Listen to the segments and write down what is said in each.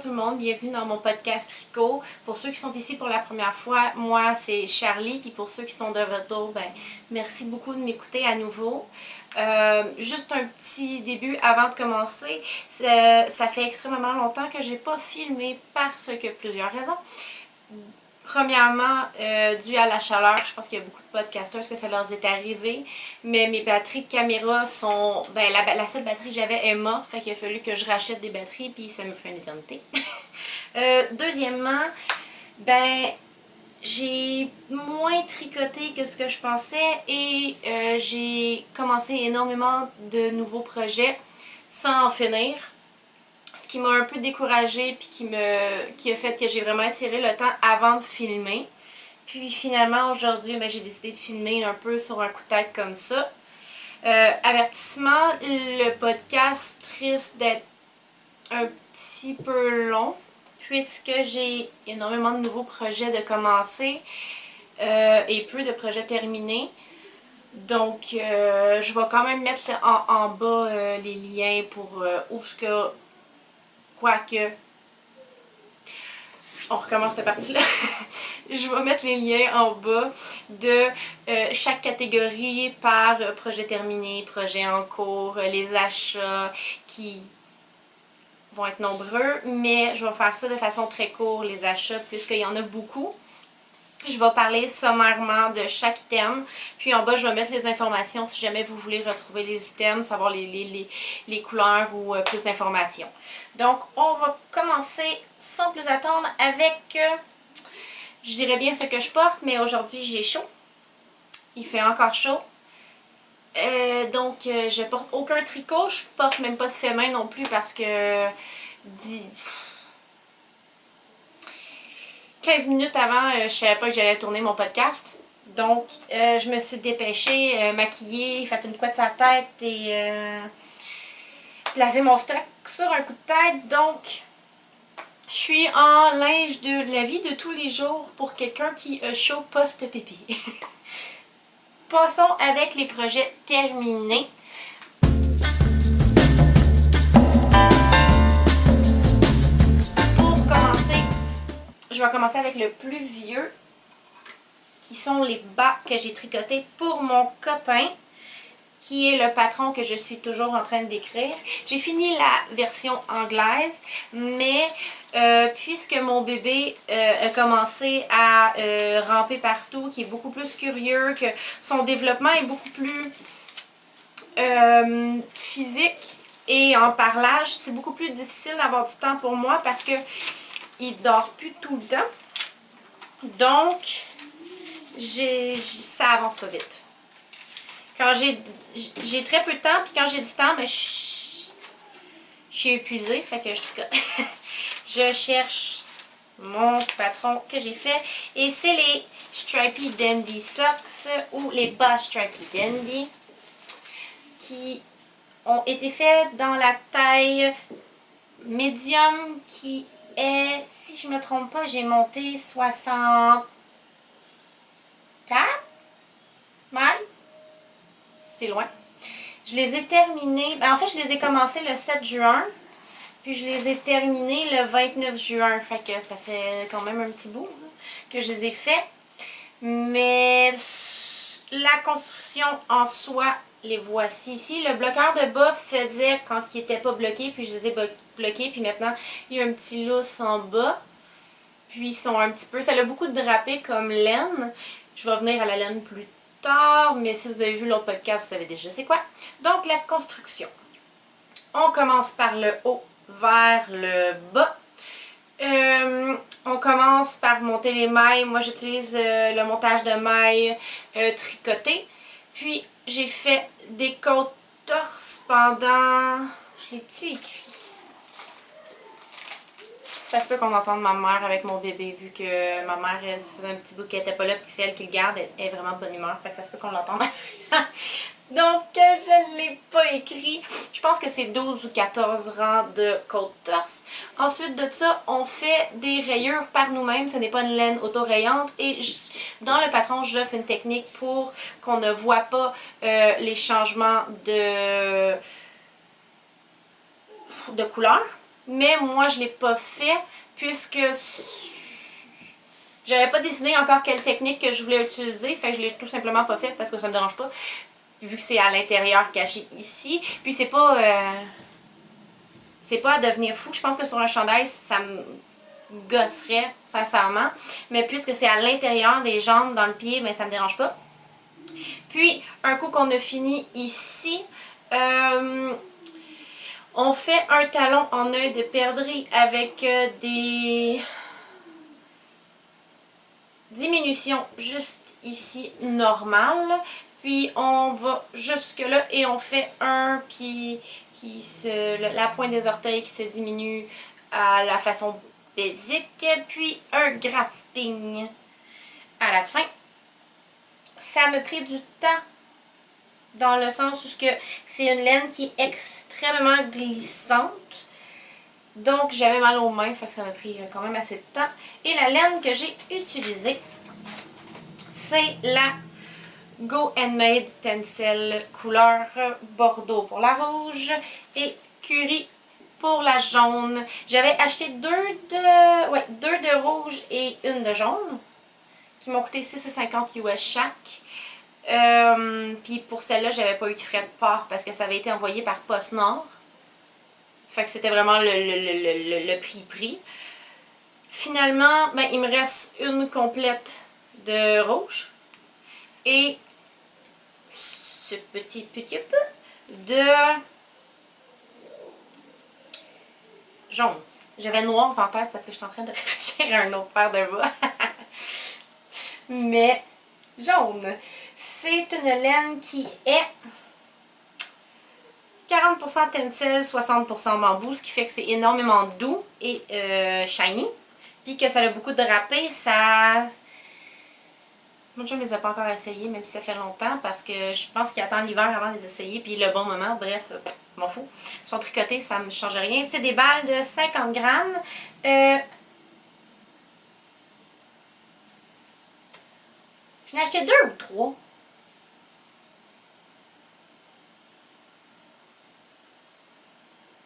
tout le monde, bienvenue dans mon podcast Tricot. Pour ceux qui sont ici pour la première fois, moi c'est Charlie, puis pour ceux qui sont de retour, merci beaucoup de m'écouter à nouveau. Juste un petit début avant de commencer, ça fait extrêmement longtemps que j'ai pas filmé parce que plusieurs raisons. Premièrement, dû à la chaleur, je pense qu'il y a beaucoup de podcasters que ça leur est arrivé, mais mes batteries de caméra sont... la seule batterie que j'avais est morte, fait qu'il a fallu que je rachète des batteries, puis ça me fait une éternité. Deuxièmement, j'ai moins tricoté que ce que je pensais et j'ai commencé énormément de nouveaux projets sans en finir. Ce qui m'a un peu découragée puis qui a fait que j'ai vraiment étiré le temps avant de filmer. Puis finalement aujourd'hui, j'ai décidé de filmer un peu sur un coup de tête comme ça. Avertissement, le podcast risque d'être un petit peu long puisque j'ai énormément de nouveaux projets de commencer et peu de projets terminés. Donc je vais quand même mettre en bas les liens pour où ce que... Quoique, on recommence cette partie-là. Je vais mettre les liens en bas de chaque catégorie par projet terminé, projet en cours, les achats qui vont être nombreux, mais je vais faire ça de façon très courte, les achats, puisqu'il y en a beaucoup. Je vais parler sommairement de chaque item, puis en bas je vais mettre les informations si jamais vous voulez retrouver les items, savoir les couleurs ou plus d'informations. Donc on va commencer sans plus attendre avec, je dirais bien ce que je porte, mais aujourd'hui j'ai chaud, il fait encore chaud. Donc je porte aucun tricot, je porte même pas de fait main non plus parce que 15 minutes avant, je savais pas que j'allais tourner mon podcast. Donc, je me suis dépêchée, maquillée, fait une couette sur la tête et placé mon stock sur un coup de tête. Donc, je suis en linge de la vie de tous les jours pour quelqu'un qui a chaud post-pipi. Passons avec les projets terminés. Je vais commencer avec le plus vieux, qui sont les bas que j'ai tricotés pour mon copain, qui est le patron que je suis toujours en train d'écrire. J'ai fini la version anglaise, mais puisque mon bébé a commencé à ramper partout, qui est beaucoup plus curieux, que son développement est beaucoup plus physique et en parlage, c'est beaucoup plus difficile d'avoir du temps pour moi parce que il dort plus tout le temps. Donc, ça avance pas vite. Quand j'ai très peu de temps, puis quand j'ai du temps, je suis épuisée, fait que je tricote. Je cherche mon patron que j'ai fait. Et c'est les Stripey Dandy Socks ou les bas Stripey Dandy qui ont été faits dans la taille médium qui est, si je me trompe pas, j'ai monté 64 mailles. C'est loin. Je les ai terminés, en fait je les ai commencés le 7 juin, puis je les ai terminés le 29 juin, fait que ça fait quand même un petit bout que je les ai faits. Mais la construction en soi, les voici ici. Le bloqueur de bas faisait quand il n'était pas bloqué, puis je les ai bloqués, puis maintenant il y a un petit lousse en bas. Puis ils sont un petit peu, ça a beaucoup de drapé comme laine. Je vais revenir à la laine plus tard, mais si vous avez vu l'autre podcast, vous savez déjà c'est quoi. Donc la construction. On commence par le haut vers le bas. On commence par monter les mailles. Moi j'utilise le montage de mailles tricoté. Puis j'ai fait des côtes torse pendant... Je l'ai-tu écrit? Ça se peut qu'on entende ma mère avec mon bébé vu que ma mère elle faisait un petit bout qu'elle n'était pas là puis c'est elle qui le garde. Elle est vraiment de bonne humeur. Fait que ça se peut qu'on l'entende. Donc je ne l'ai pas écrit. Je pense que c'est 12 ou 14 rangs de côte torse. Ensuite de ça, on fait des rayures par nous-mêmes. Ce n'est pas une laine auto-rayante. Et dans le patron, j'offre une technique pour qu'on ne voit pas les changements de couleur. mais moi je l'ai pas fait puisque j'avais pas décidé encore quelle technique que je voulais utiliser, fait que je l'ai tout simplement pas fait parce que ça me dérange pas, vu que c'est à l'intérieur caché ici. Puis c'est pas à devenir fou. Je pense que sur un chandail, ça me gosserait, sincèrement. Mais puisque c'est à l'intérieur des jambes, dans le pied, mais ça me dérange pas. Puis, un coup qu'on a fini ici, on fait un talon en œil de perdrix avec des diminutions juste ici, normales. Puis on va jusque là et on fait un pied la pointe des orteils qui se diminue à la façon basique. Puis un grafting à la fin. Ça m'a pris du temps dans le sens où c'est une laine qui est extrêmement glissante. Donc j'avais mal aux mains, fait que ça m'a pris quand même assez de temps. Et la laine que j'ai utilisée, c'est la Go Handmade Tencel couleur bordeaux pour la rouge et curry pour la jaune. J'avais acheté deux de rouge et une de jaune qui m'ont coûté 6,50 US chaque. Puis pour celle-là, j'avais pas eu de frais de port parce que ça avait été envoyé par Poste Nord. Fait que c'était vraiment le prix. Finalement, ben, il me reste une complète de rouge et ce petit peu de jaune. J'avais noir en tête parce que je suis en train de réfléchir à un autre paire de bas. Mais jaune. C'est une laine qui est 40% tencel, 60% bambou, ce qui fait que c'est énormément doux et shiny. Puis que ça a beaucoup de drapé, ça... Mon chum ne les a pas encore essayés, même si ça fait longtemps, parce que je pense qu'il attend l'hiver avant de les essayer, puis le bon moment, bref, m'en fous. Ils sont tricotés, ça ne me change rien. C'est des balles de 50 grammes. Je n'ai acheté 2 ou 3.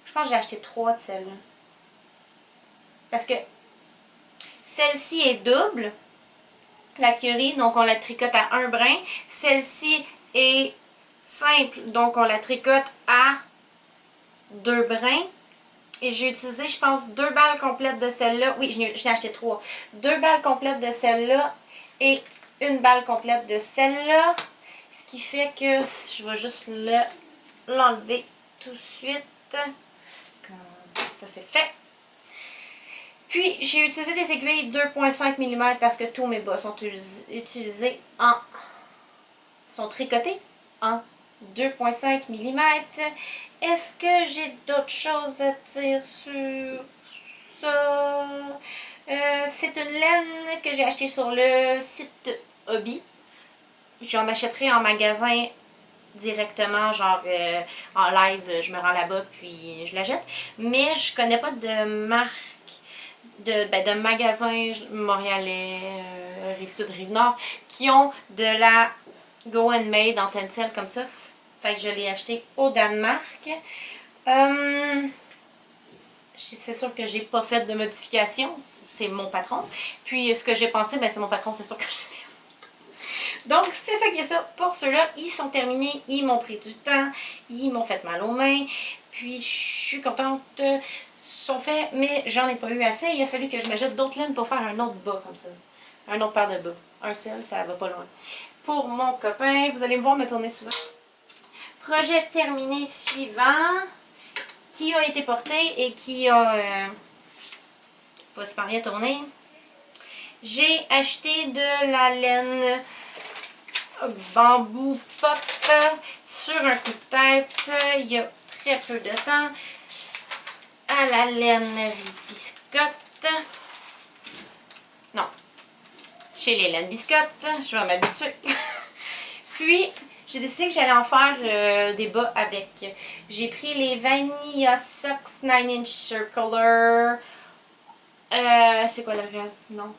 Je pense que j'ai acheté 3 de celles-là. Parce que celle-ci est double, la curry, donc on la tricote à un brin. Celle-ci est simple, donc on la tricote à 2 brins. Et j'ai utilisé, je pense, 2 balles complètes de celle-là. Oui, je n'ai acheté 3. 2 balles complètes de celle-là et une balle complète de celle-là. Ce qui fait que je vais juste l'enlever tout de suite. Comme ça, c'est fait. Puis, j'ai utilisé des aiguilles 2,5 mm parce que tous mes bas sont utilisés sont tricotés en 2,5 mm. Est-ce que j'ai d'autres choses à dire sur ça? C'est une laine que j'ai achetée sur le site Hobby. J'en achèterai en magasin directement, genre en live, je me rends là-bas puis je la jette. Mais je connais pas de marque, de magasins montréalais, Rive-Sud, Rive-Nord, qui ont de la Go Handmade en tencel comme ça. Fait que je l'ai acheté au Danemark. C'est sûr que j'ai pas fait de modification. C'est mon patron. Puis ce que j'ai pensé, ben c'est mon patron, c'est sûr que je l'ai. Donc, c'est ça qui est ça. Pour ceux-là, ils sont terminés. Ils m'ont pris du temps. Ils m'ont fait mal aux mains. Puis, je suis contente. Ils sont faits, mais j'en ai pas eu assez. Il a fallu que je me jette d'autres laines pour faire un autre bas comme ça. Un autre paire de bas. Un seul, ça va pas loin. Pour mon copain, vous allez me voir me tourner souvent. Projet terminé suivant. Qui a été porté et qui a pas super bien tourné. J'ai acheté de la laine bambou pop sur un coup de tête il y a très peu de temps à la laine biscotte. Non, chez les laines biscottes, je vais m'habituer. Puis j'ai décidé que j'allais en faire des bas avec. J'ai pris les Vanilla Socks 9-inch Circular. C'est quoi le reste du nom?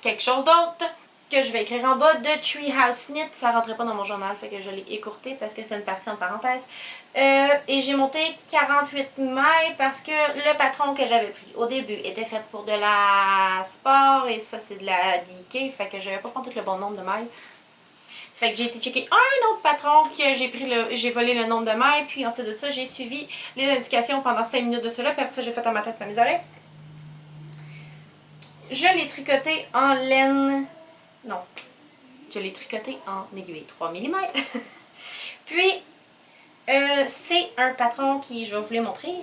Quelque chose d'autre. que je vais écrire en bas de Treehouse Knit. Ça rentrait pas dans mon journal, fait que je l'ai écourté parce que c'était une partie en parenthèse. Et j'ai monté 48 mailles parce que le patron que j'avais pris au début était fait pour de la sport et ça c'est de la DK, fait que j'avais pas compté le bon nombre de mailles. Fait que j'ai été checker un autre patron que j'ai volé le nombre de mailles, puis ensuite de ça, j'ai suivi les indications pendant 5 minutes de cela, puis après ça, j'ai fait dans ma tête, pas mes oreilles. Je l'ai tricoté en laine. Non. Je l'ai tricoté en aiguille 3 mm. Puis, c'est un patron qui, je vais vous les montrer.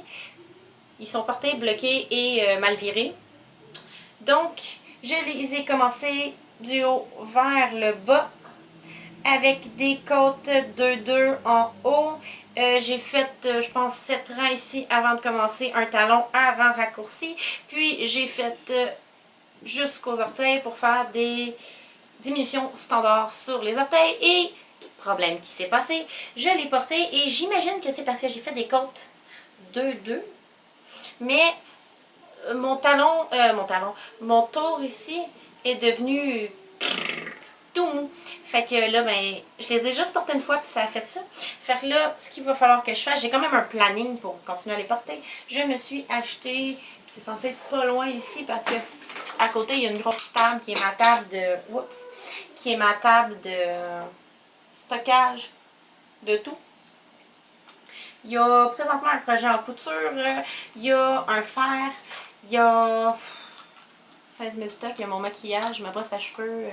Ils sont portés, bloqués et mal virés. Donc, je les ai commencés du haut vers le bas avec des côtes 2-2 en haut. J'ai fait, je pense, 7 rangs ici avant de commencer un talon à rang raccourci. Puis, j'ai fait jusqu'aux orteils pour faire des diminutions standards sur les orteils. Et, problème qui s'est passé, je l'ai porté et j'imagine que c'est parce que j'ai fait des côtes 2-2. Mais mon tour ici est devenu tout mou. Fait que là, ben, je les ai juste portés une fois puis ça a fait ça. Fait que là, ce qu'il va falloir que je fasse, j'ai quand même un planning pour continuer à les porter. Je me suis acheté, c'est censé être pas loin ici parce que à côté, il y a une grosse table qui est ma table de... Oups! Qui est ma table de stockage de tout. Il y a présentement un projet en couture, il y a un fer, il y a 16 000 stocks, il y a mon maquillage, ma brosse à cheveux,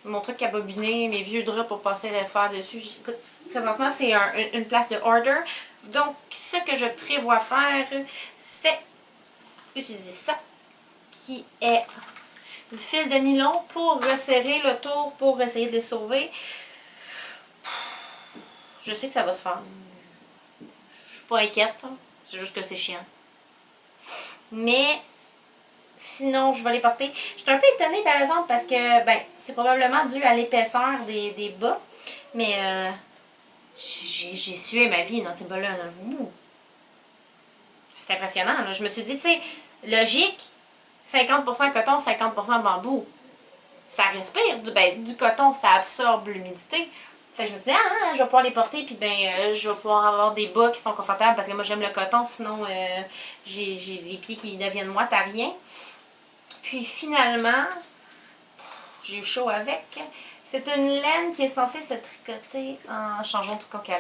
mon truc à bobiner, mes vieux draps pour passer le fer dessus. Écoute, présentement, c'est une place de order. Donc, ce que je prévois faire, c'est utiliser ça, qui est du fil de nylon pour resserrer le tour, pour essayer de les sauver. Je sais que ça va se faire. Je suis pas inquiète, c'est juste que c'est chiant. Mais sinon, je vais les porter. Je suis un peu étonnée par exemple parce que ben c'est probablement dû à l'épaisseur des bas. Mais j'ai sué ma vie dans ces bas-là. C'est impressionnant. Là. Je me suis dit, tu sais, logique, 50% coton, 50% bambou. Ça respire. Du coton, ça absorbe l'humidité. Fait que je me suis dit, je vais pouvoir les porter, puis je vais pouvoir avoir des bas qui sont confortables parce que moi j'aime le coton, sinon j'ai les pieds qui deviennent moites à rien. Puis finalement, j'ai eu chaud avec. C'est une laine qui est censée se tricoter en changeant du coq à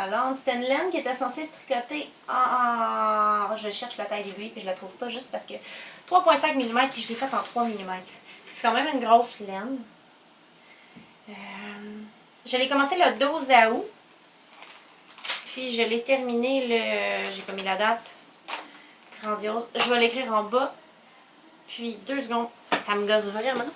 l'âne. C'était une laine qui était censée se tricoter en... Je cherche la taille d'aiguille, puis je la trouve pas juste parce que 3,5 mm, puis je l'ai faite en 3 mm. C'est quand même une grosse laine. Je l'ai commencé le 12 août. Puis je l'ai terminé le... J'ai pas mis la date. Grandiose. Je vais l'écrire en bas. Puis 2 secondes. Ça me gosse vraiment.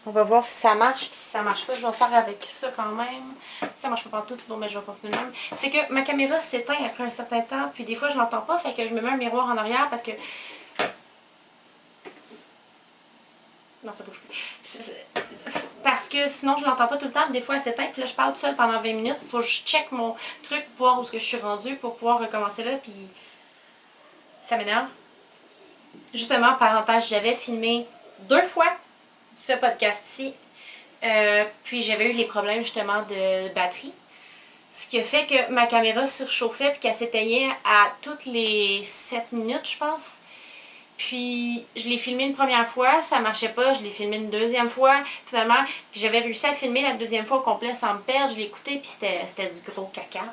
On va voir si ça marche. Puis si ça marche pas, je vais faire avec ça quand même. Si ça marche pas partout, bon, mais je vais continuer de même. C'est que ma caméra s'éteint après un certain temps. Puis des fois, je l'entends pas. Fait que je me mets un miroir en arrière parce que... Non, ça bouge plus. Parce que sinon, je l'entends pas tout le temps. Des fois, elle s'éteint. Puis là, je parle tout seul pendant 20 minutes. Faut que je check mon truc, voir où est-ce que je suis rendue pour pouvoir recommencer là. Puis ça m'énerve. Justement, parenthèse, j'avais filmé 2 fois ce podcast-ci. Puis j'avais eu les problèmes justement de batterie. Ce qui a fait que ma caméra surchauffait puis qu'elle s'éteignait à toutes les 7 minutes, je pense. Puis je l'ai filmé une première fois, ça marchait pas, je l'ai filmé une deuxième fois, finalement, j'avais réussi à filmer la deuxième fois au complet sans me perdre, je l'ai écouté puis c'était du gros caca.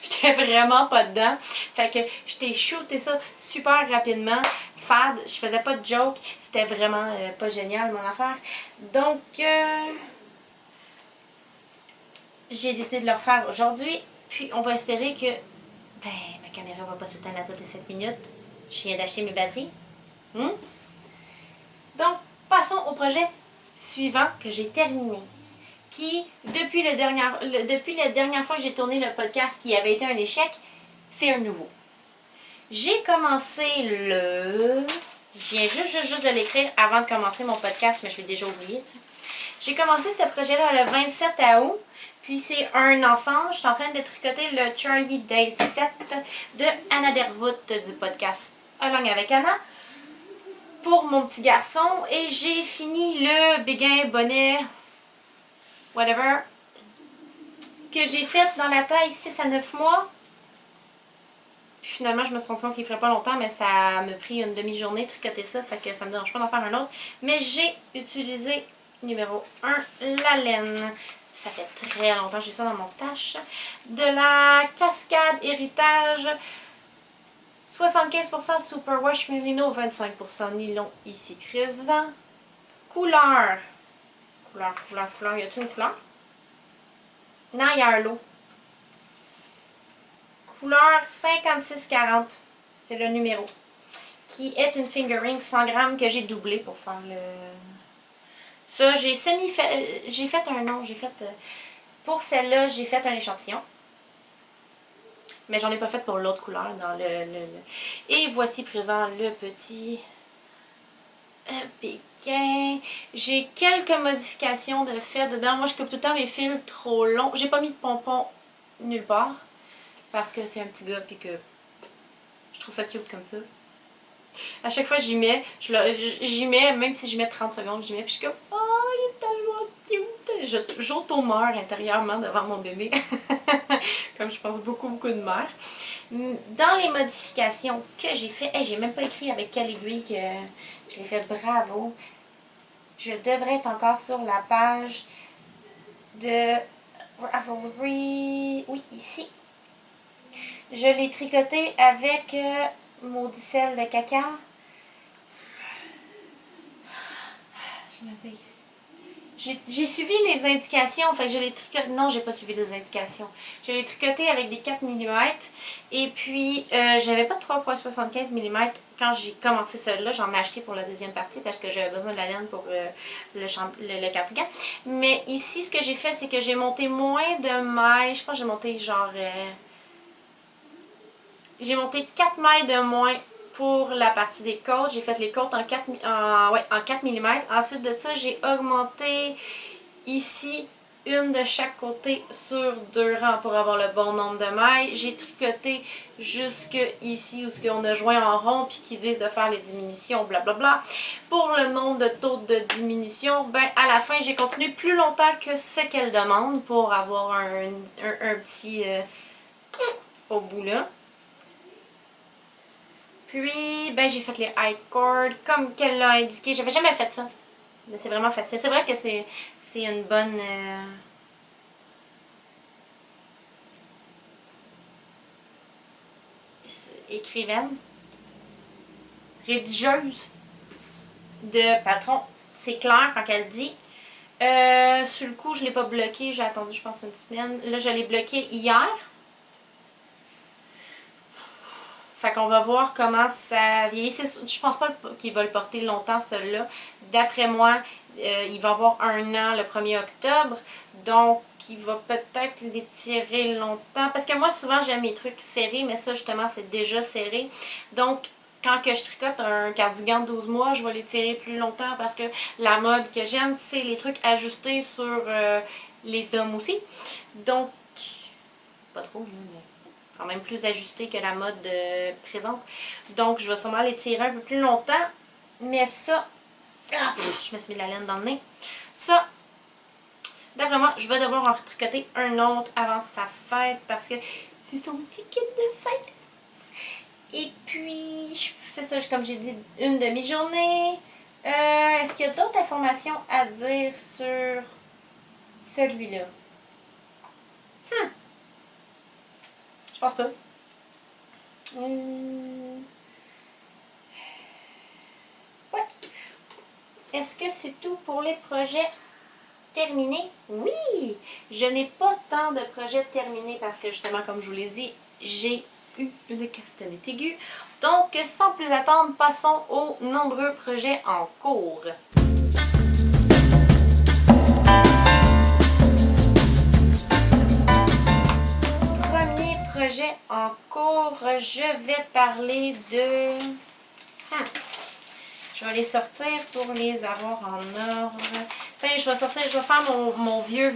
J'étais vraiment pas dedans. Fait que je t'ai shooté ça super rapidement, fade, je faisais pas de joke, c'était vraiment pas génial mon affaire. Donc j'ai décidé de le refaire aujourd'hui, puis on va espérer que ma caméra va pas s'éteindre à toutes les 7 minutes. Je viens d'acheter mes batteries. Donc, passons au projet suivant que j'ai terminé. Qui, depuis la dernière fois que j'ai tourné le podcast qui avait été un échec, c'est un nouveau. J'ai commencé le... Je viens juste de l'écrire avant de commencer mon podcast, mais je l'ai déjà oublié. T'sais. J'ai commencé ce projet-là le 27 août. Puis c'est un ensemble. Je suis en train de tricoter le Charlie Day 7 de Anna Dervoot du podcast Along avec Anna. pour mon petit garçon. Et j'ai fini le béguin, bonnet, whatever, que j'ai fait dans la taille 6 à 9 mois. Puis finalement, je me suis rendu compte qu'il ne ferait pas longtemps, mais ça m'a pris une demi-journée de tricoter ça, fait que ça me dérange pas d'en faire un autre. Mais j'ai utilisé numéro 1, la laine. Ça fait très longtemps que j'ai ça dans mon stash. De la Cascade Héritage, 75% Superwash Merino, 25% nylon ici présent. Couleur. Couleur. Y a-t-il une couleur? Non, il y a un lot. Couleur 5640. C'est le numéro. Qui est une fingering 100 grammes que j'ai doublé pour faire le... Ça, j'ai semi-fait... J'ai fait un nom. Pour celle-là, j'ai fait un échantillon. Mais j'en ai pas fait pour l'autre couleur dans Et voici présent le petit béguin. J'ai quelques modifications de fait dedans. Moi, je coupe tout le temps mes fils trop longs. J'ai pas mis de pompons nulle part. Parce que c'est un petit gars puis que je trouve ça cute comme ça. À chaque fois j'y mets, même si j'y mets 30 secondes, j'y mets puis je suis comme oh, il est tellement cute. J'auto-meurs intérieurement devant mon bébé. Comme je pense beaucoup de mères. Dans les modifications que j'ai fait, j'ai même pas écrit avec quelle aiguille que je l'ai fait, bravo. Je devrais être encore sur la page de Ravelry, oui, ici. Je l'ai tricoté avec Maudicelle de caca. J'ai suivi les indications, fait que je l'ai tricoté. Non, j'ai pas suivi les indications. Je l'ai tricoté avec des 4 mm. Et puis, j'avais pas de 3,75 mm quand j'ai commencé celui-là. J'en ai acheté pour la deuxième partie parce que j'avais besoin de la laine pour le cardigan. Mais ici, ce que j'ai fait, c'est que j'ai monté moins de mailles. Je pense que j'ai monté genre... j'ai monté 4 mailles de moins pour la partie des côtes. J'ai fait les côtes en 4 mm. Ensuite de ça, j'ai augmenté ici une de chaque côté sur 2 rangs pour avoir le bon nombre de mailles. J'ai tricoté jusque ici où on a joint en rond puis qui disent de faire les diminutions, blablabla. Pour le nombre de taux de diminution, ben à la fin, j'ai continué plus longtemps que ce qu'elle demande pour avoir un petit au bout là. Puis, ben, j'ai fait les high cords comme qu'elle l'a indiqué. J'avais jamais fait ça. Mais c'est vraiment facile. C'est vrai que c'est une bonne... écrivaine. Rédigeuse de patron. C'est clair quand elle dit. Sur le coup, je l'ai pas bloqué. J'ai attendu, je pense, une semaine. Là, je l'ai bloqué hier. Fait qu'on va voir comment ça vieillit. Je pense pas qu'il va le porter longtemps, celui-là. D'après moi, il va avoir 1 an le 1er octobre. Donc, il va peut-être l'étirer longtemps. Parce que moi, souvent, j'aime mes trucs serrés. Mais ça, justement, c'est déjà serré. Donc, quand que je tricote un cardigan de 12 mois, je vais l'étirer plus longtemps. Parce que la mode que j'aime, c'est les trucs ajustés sur les hommes aussi. Donc, pas trop, mais... quand même plus ajusté que la mode présente. Donc, je vais sûrement les tirer un peu plus longtemps. Mais ça... Ah, je me suis mis de la laine dans le nez. Ça, d'après moi, je vais devoir en retricoter un autre avant sa fête parce que c'est son petit kit de fête. Et puis, c'est ça, comme j'ai dit, une demi-journée. Est-ce qu'il y a d'autres informations à dire sur celui-là? Je pense pas. Ouais. Est-ce que c'est tout pour les projets terminés? Oui! Je n'ai pas tant de projets terminés parce que justement, comme je vous l'ai dit, j'ai eu une castagnette aiguë. Donc, sans plus attendre, passons aux nombreux projets en cours. Projet en cours, je vais parler de... Je vais les sortir pour les avoir en ordre. Je vais faire mon vieux.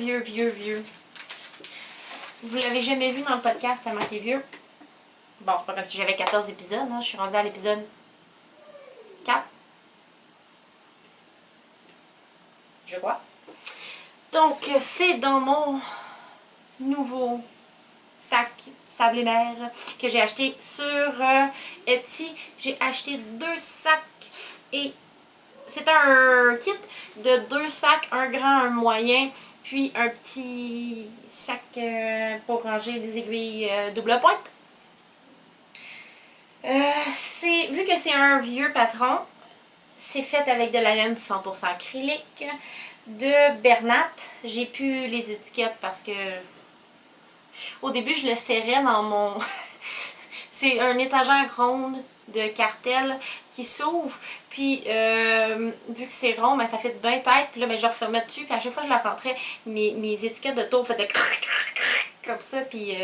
Vous l'avez jamais vu dans le podcast tellement qu'il est vieux. Bon, c'est pas comme si j'avais 14 épisodes, hein. Je suis rendue à l'épisode 4. je crois. Donc, c'est dans mon nouveau sac sable et mer que j'ai acheté sur Etsy. J'ai acheté 2 sacs et c'est un kit de 2 sacs, un grand, un moyen, puis un petit sac pour ranger des aiguilles double pointe. Vu que c'est un vieux patron, c'est fait avec de la laine 100% acrylique de Bernat. J'ai pu les étiquettes parce que au début je le serrais dans mon... c'est un étagère ronde de cartel qui s'ouvre. Puis vu que c'est rond, ben, ça fait bien tête. Puis là, ben, je refermais dessus. Puis à chaque fois que je la rentrais, mes étiquettes de tour faisaient comme ça. Puis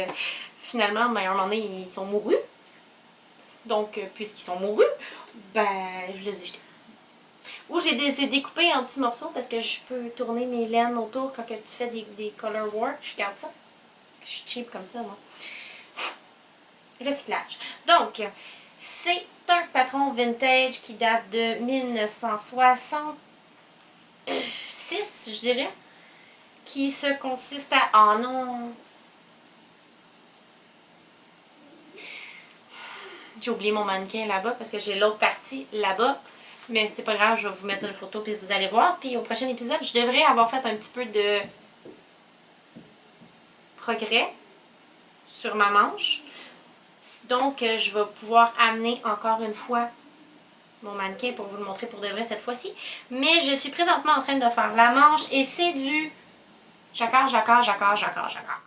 finalement, ben, à un moment donné, ils sont mourus. Donc, puisqu'ils sont mourus, ben, je les ai jetés. Ou je les ai découpés en petits morceaux parce que je peux tourner mes laines autour quand que tu fais des color work. Je garde ça. Je suis cheap comme ça, moi. Recyclage. Donc, c'est un patron vintage qui date de 1966, je dirais. Qui se consiste à... Ah non! J'ai oublié mon mannequin là-bas parce que j'ai l'autre partie là-bas. Mais c'est pas grave, je vais vous mettre une photo puis vous allez voir. Puis au prochain épisode, je devrais avoir fait un petit peu de progrès sur ma manche. Donc, je vais pouvoir amener encore une fois mon mannequin pour vous le montrer pour de vrai cette fois-ci. Mais je suis présentement en train de faire la manche et c'est du jacquard, jacquard, jacquard, jacquard, jacquard.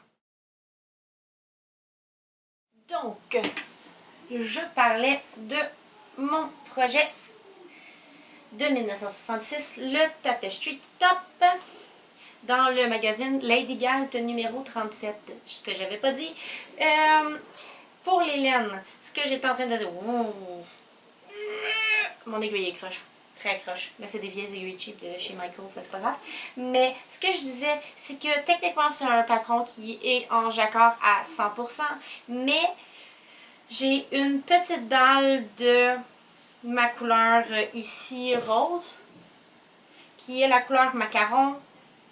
Donc, je parlais de mon projet de 1966, le Tapestry Top, dans le magazine Lady Galt numéro 37, ce que j'avais pas dit. Pour les laines, ce que j'étais en train de dire... Oh, mon aiguille est croche. Très croche. Mais c'est des vieilles aiguilles cheap de chez Michael, fait que c'est pas grave. Mais ce que je disais, c'est que techniquement, c'est un patron qui est en jacquard à 100%. Mais j'ai une petite balle de ma couleur ici rose, qui est la couleur macaron,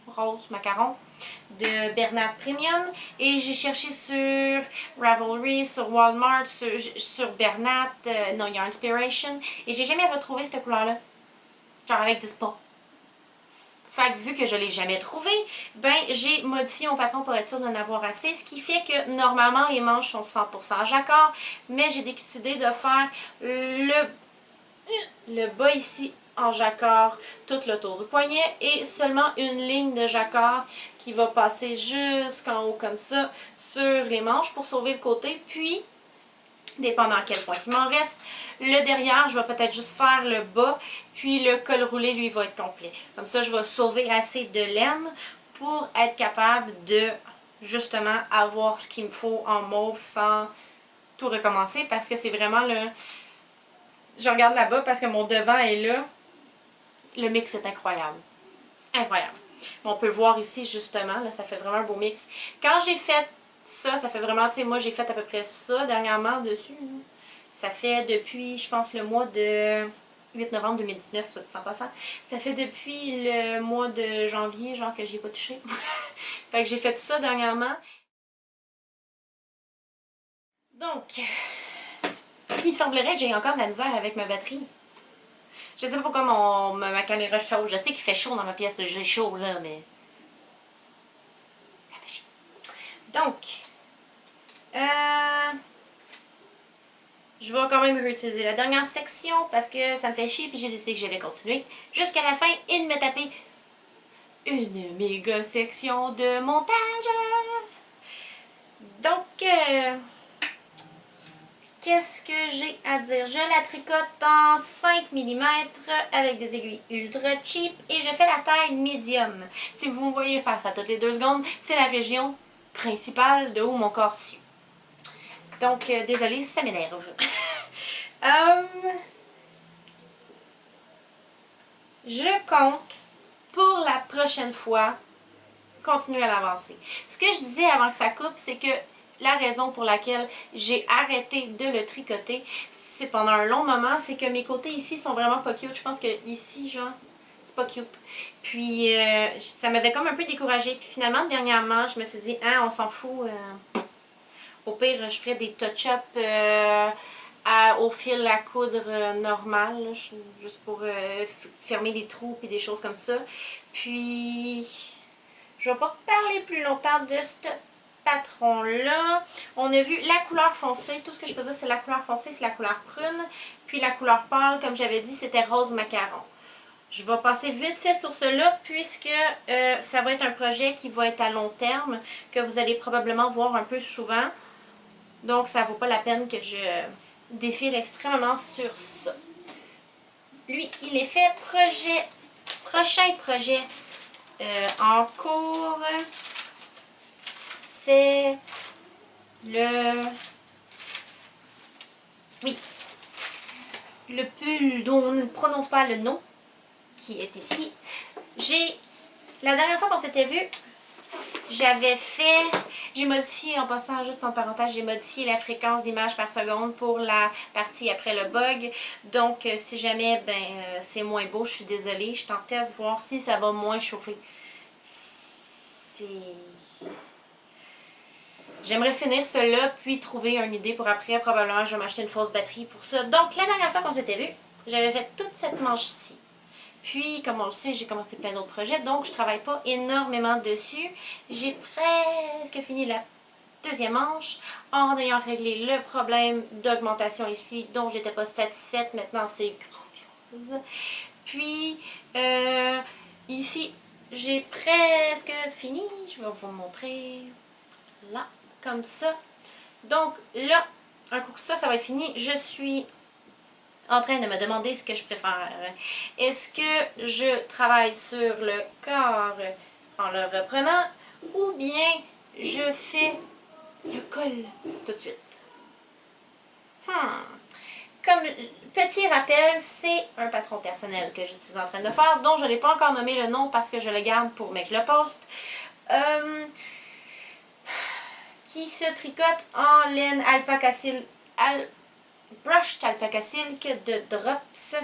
rose macaron, de Bernat Premium. Et j'ai cherché sur Ravelry, sur Walmart, sur Bernat, non, il y a Inspiration. Et j'ai jamais retrouvé cette couleur-là. Genre, elle n'existe pas. Fait que vu que je ne l'ai jamais trouvé, ben j'ai modifié mon patron pour être sûre d'en avoir assez. Ce qui fait que normalement les manches sont 100% jacquard. Mais j'ai décidé de faire le bas ici en jacquard tout le tour du poignet et seulement une ligne de jacquard qui va passer jusqu'en haut comme ça sur les manches pour sauver le côté. Puis, dépendant à quel point il m'en reste, le derrière, je vais peut-être juste faire le bas, puis le col roulé, lui, va être complet. Comme ça, je vais sauver assez de laine pour être capable de, justement, avoir ce qu'il me faut en mauve sans tout recommencer parce que c'est vraiment le... Je regarde là-bas parce que mon devant est là. Le mix est incroyable. Incroyable. On peut le voir ici, justement. Là, ça fait vraiment un beau mix. Quand j'ai fait ça, ça fait vraiment... Tu sais, moi, j'ai fait à peu près ça dernièrement dessus. Ça fait depuis, je pense, le mois de 8 novembre 2019, soit en passant. Ça fait depuis le mois de janvier, genre, que j'y ai pas touché. Fait que j'ai fait ça dernièrement. Donc, il semblerait que j'ai encore de la misère avec ma batterie. Je sais pas pourquoi ma caméra chaud. Je sais qu'il fait chaud dans ma pièce, j'ai chaud là, mais... Donc, je vais quand même réutiliser la dernière section parce que ça me fait chier puis j'ai décidé que j'allais continuer jusqu'à la fin et de me taper une méga section de montage. Donc, qu'est-ce que j'ai à dire? Je la tricote en 5 mm avec des aiguilles ultra cheap et je fais la taille médium. Si vous me voyez faire ça toutes les 2 secondes, c'est la région principale de où mon corps suit. Donc, désolée, ça m'énerve. Je compte pour la prochaine fois continuer à l'avancer. Ce que je disais avant que ça coupe, c'est que la raison pour laquelle j'ai arrêté de le tricoter, c'est pendant un long moment, c'est que mes côtés ici sont vraiment pas cute. Je pense que ici, genre, C'est pas cute. Puis ça m'avait comme un peu découragée. Puis finalement, dernièrement, je me suis dit, ah, on s'en fout. Au pire, je ferais des touch-up au fil à coudre normal, là, juste pour fermer les trous et des choses comme ça. Puis, je vais pas parler plus longtemps de ce patron-là. On a vu la couleur foncée. Tout ce que je peux dire, c'est la couleur foncée, c'est la couleur prune. Puis la couleur pâle, comme j'avais dit, c'était rose macaron. Je vais passer vite fait sur cela puisque ça va être un projet qui va être à long terme, que vous allez probablement voir un peu souvent. Donc, ça ne vaut pas la peine que je défile extrêmement sur ça. Lui, il est fait prochain projet en cours. C'est le pull dont on ne prononce pas le nom, qui est ici. La dernière fois qu'on s'était vu, j'ai modifié, en passant juste en parenthèse, j'ai modifié la fréquence d'image par seconde pour la partie après le bug. Donc, si jamais c'est moins beau, je suis désolée. Je tente de voir si ça va moins chauffer. J'aimerais finir cela, puis trouver une idée pour après. Probablement, je vais m'acheter une fausse batterie pour ça. Donc, la dernière fois qu'on s'était vu, j'avais fait toute cette manche-ci. Puis, comme on le sait, j'ai commencé plein d'autres projets, donc je travaille pas énormément dessus. J'ai presque fini la deuxième manche en ayant réglé le problème d'augmentation ici, dont j'étais pas satisfaite. Maintenant, c'est grandiose. Puis, ici, j'ai presque fini. Je vais vous montrer là, comme ça. Donc, là, un coup que ça va être fini, je suis en train de me demander ce que je préfère. Est-ce que je travaille sur le corps en le reprenant ou bien je fais le col tout de suite? Comme petit rappel, c'est un patron personnel que je suis en train de faire, dont je n'ai pas encore nommé le nom parce que je le garde pour mais que je le poste. Qui se tricote en laine alpaca silk. Brushed Alpaca Silk de Drops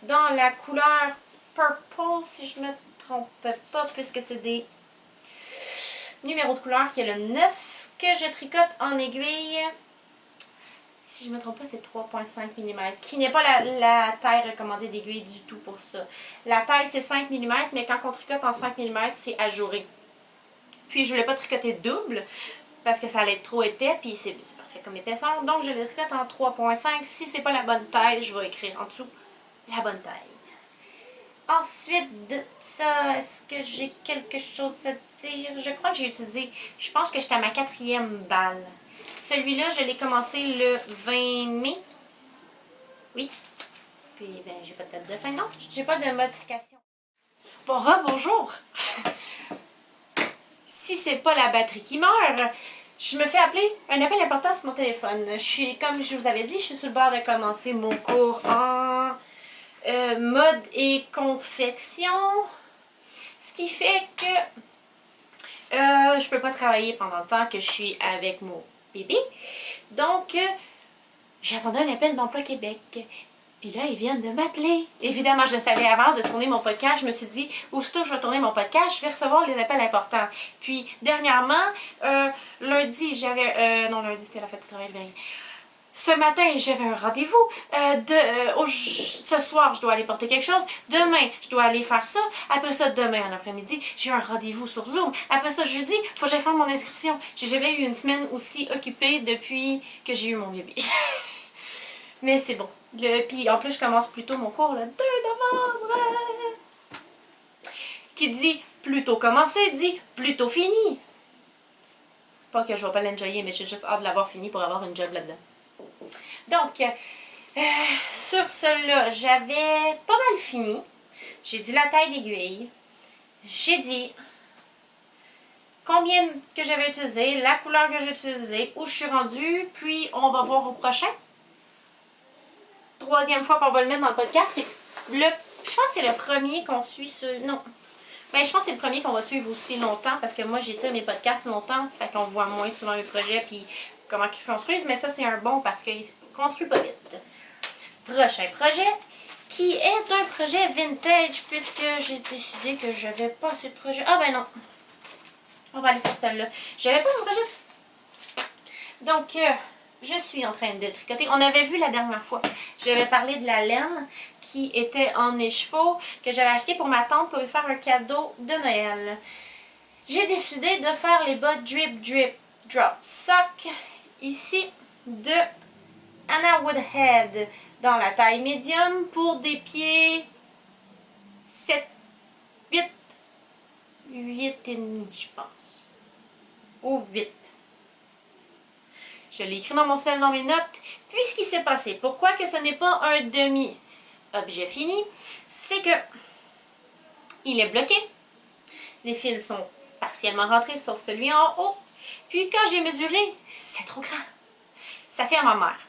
dans la couleur Purple, si je ne me trompe pas, puisque c'est des numéros de couleur qui est le 9 que je tricote en aiguille. Si je ne me trompe pas, c'est 3,5 mm, qui n'est pas la taille recommandée d'aiguille du tout pour ça. La taille, c'est 5 mm, mais quand on tricote en 5 mm, c'est ajouré. Puis, je ne voulais pas tricoter double, parce que ça allait être trop épais, puis c'est parfait comme épaisseur. Donc, je le tricote en 3,5. Si c'est pas la bonne taille, je vais écrire en dessous la bonne taille. Ensuite de ça, est-ce que j'ai quelque chose à dire? Je crois que j'ai utilisé, je pense que j'étais à ma 4e balle. Celui-là, je l'ai commencé le 20 mai. Oui. Puis, j'ai pas de date de fin. Non, j'ai pas de modification. Bon, bonjour! Si c'est pas la batterie qui meurt, je me fais appeler un appel important sur mon téléphone. Comme je vous avais dit, je suis sur le bord de commencer mon cours en mode et confection. Ce qui fait que je peux pas travailler pendant le temps que je suis avec mon bébé. Donc, j'attendais un appel d'Emploi Québec. Puis là, ils viennent de m'appeler. Évidemment, je le savais avant de tourner mon podcast. Je me suis dit, aussitôt que je vais tourner mon podcast, je vais recevoir les appels importants. Puis, dernièrement, lundi, j'avais... non, lundi, c'était la fête du travail, le Ce matin, j'avais un rendez-vous. Ce soir, je dois aller porter quelque chose. Demain, je dois aller faire ça. Après ça, demain en après-midi, j'ai un rendez-vous sur Zoom. Après ça, jeudi, il faut que j'aille faire mon inscription. J'ai jamais eu une semaine aussi occupée depuis que j'ai eu mon bébé. Mais c'est bon. Puis en plus, je commence plus tôt mon cours le 2 novembre. Qui dit plus tôt commencé, dit plus tôt fini. Pas que je vais pas l'enjoyer, mais j'ai juste hâte de l'avoir fini pour avoir une job là-dedans. Donc, sur cela, j'avais pas mal fini. J'ai dit la taille d'aiguille. J'ai dit combien que j'avais utilisé, la couleur que j'ai utilisée, où je suis rendue, puis on va voir au prochain. Troisième fois qu'on va le mettre dans le podcast, je pense que c'est le premier qu'on suit sur... Non. Ben, je pense que c'est le premier qu'on va suivre aussi longtemps, parce que moi, j'étire mes podcasts longtemps, fait qu'on voit moins souvent mes projets, puis comment ils se construisent, mais ça, c'est un bon, parce qu'ils se construisent pas vite. Prochain projet, qui est un projet vintage puisque j'ai décidé que j'avais pas assez de projets. Ah ben non. On va aller sur celle-là. J'avais pas de projet. Donc, je suis en train de tricoter. On avait vu la dernière fois, j'avais parlé de la laine qui était en écheveau que j'avais acheté pour ma tante pour lui faire un cadeau de Noël. J'ai décidé de faire les bas Drip Drip Drop Sock ici de Anna Woodhead dans la taille médium pour des pieds 7, 8, 8 et demi, je pense. Ou 8. Je l'ai écrit dans mon sel dans mes notes. Puis ce qui s'est passé, pourquoi que ce n'est pas un demi-objet fini, c'est que il est bloqué. Les fils sont partiellement rentrés, sauf celui en haut. Puis quand j'ai mesuré, c'est trop grand. Ça fait à ma mère.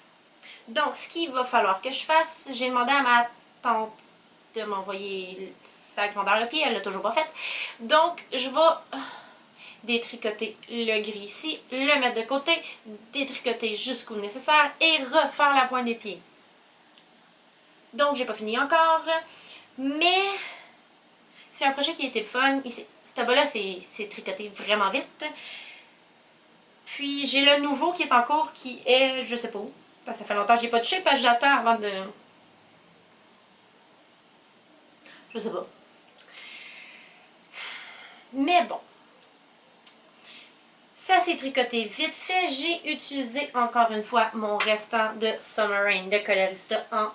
Donc, ce qu'il va falloir que je fasse, j'ai demandé à ma tante de m'envoyer sa grandeur de pied. Elle l'a toujours pas faite. Donc, je vais détricoter le gris ici, le mettre de côté, détricoter jusqu'au nécessaire et refaire la pointe des pieds. Donc, j'ai pas fini encore, mais c'est un projet qui a été le fun. Ce bas-là, c'est tricoté vraiment vite. Puis, j'ai le nouveau qui est en cours qui est, je sais pas où. Ça fait longtemps que j'ai pas touché parce que j'attends avant de... Je sais pas. Mais bon. Ça s'est tricoté vite fait. J'ai utilisé encore une fois mon restant de Summer Rain de Colorista en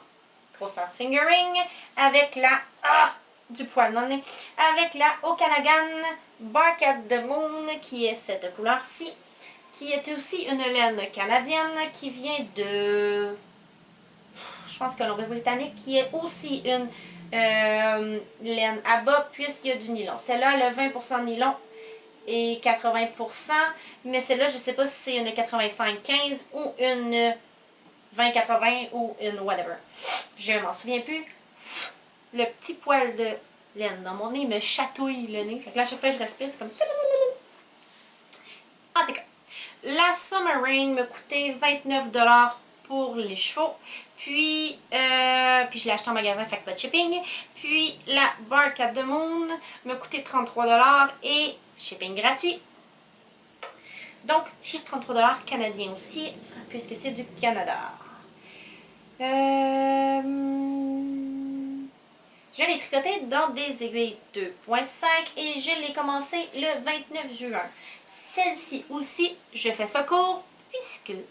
grosseur fingering avec la... du poil dans le nez. Avec la Okanagan Bark at the Moon qui est cette couleur-ci. Qui est aussi une laine canadienne qui vient de... Je pense Colombie-Britannique, qui est aussi une laine à bas puisqu'il y a du nylon. Celle-là, elle a 20% de nylon et 80%, mais celle-là, je ne sais pas si c'est une 85-15 ou une 20-80 ou une whatever. Je m'en souviens plus. Le petit poil de laine dans mon nez me chatouille le nez. Fait que là, à chaque fois que je respire, c'est comme... En tout cas, la Summer Rain me coûtait 29$ pour les chevaux. Puis je l'ai acheté en magasin, fait que pas de shipping. Puis la Bark at the Moon me coûtait 33$ et shipping gratuit. Donc, juste 33$ canadien aussi, puisque c'est du Canada. Je l'ai tricoté dans des aiguilles 2.5 et je l'ai commencé le 29 juin. Celle-ci aussi, je fais ça court, puisque elle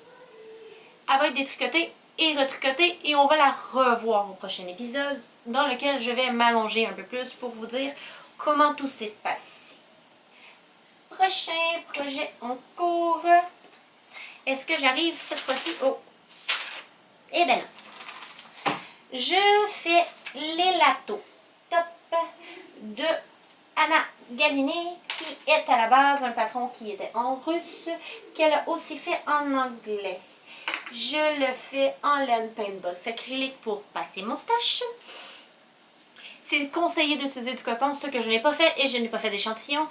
va être détricotée et retricotée et on va la revoir au prochain épisode dans lequel je vais m'allonger un peu plus pour vous dire comment tout s'est passé. Prochain projet en cours. Est-ce que j'arrive cette fois-ci au... Eh ben non. Je fais l'élato top de Anna Gallinet, qui est à la base un patron qui était en russe, qu'elle a aussi fait en anglais. Je le fais en laine paintbox acrylique pour passer mon stache. C'est conseillé d'utiliser du coton, ce que je n'ai pas fait et je n'ai pas fait d'échantillon.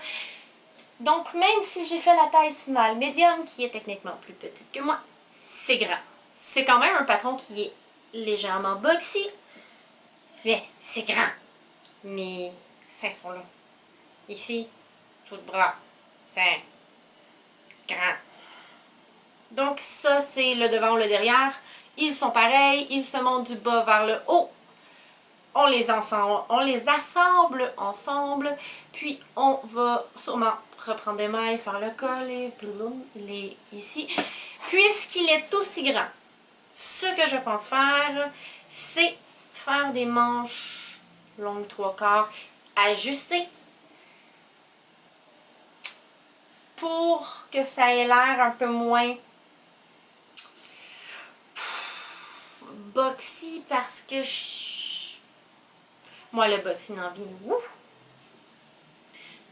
Donc même si j'ai fait la taille small medium, qui est techniquement plus petite que moi, c'est grand. C'est quand même un patron qui est légèrement boxy, mais c'est grand. Mes seins sont là. Ici, tout le bras, c'est grand. Donc ça, c'est le devant ou le derrière. Ils sont pareils, ils se montent du bas vers le haut. On les assemble ensemble, puis on va sûrement reprendre des mailles, faire le col et les ici. Puisqu'il est aussi grand, ce que je pense faire, c'est faire des manches longues 3/4 ajustées pour que ça ait l'air un peu moins boxy parce que moi le boxy n'en vient.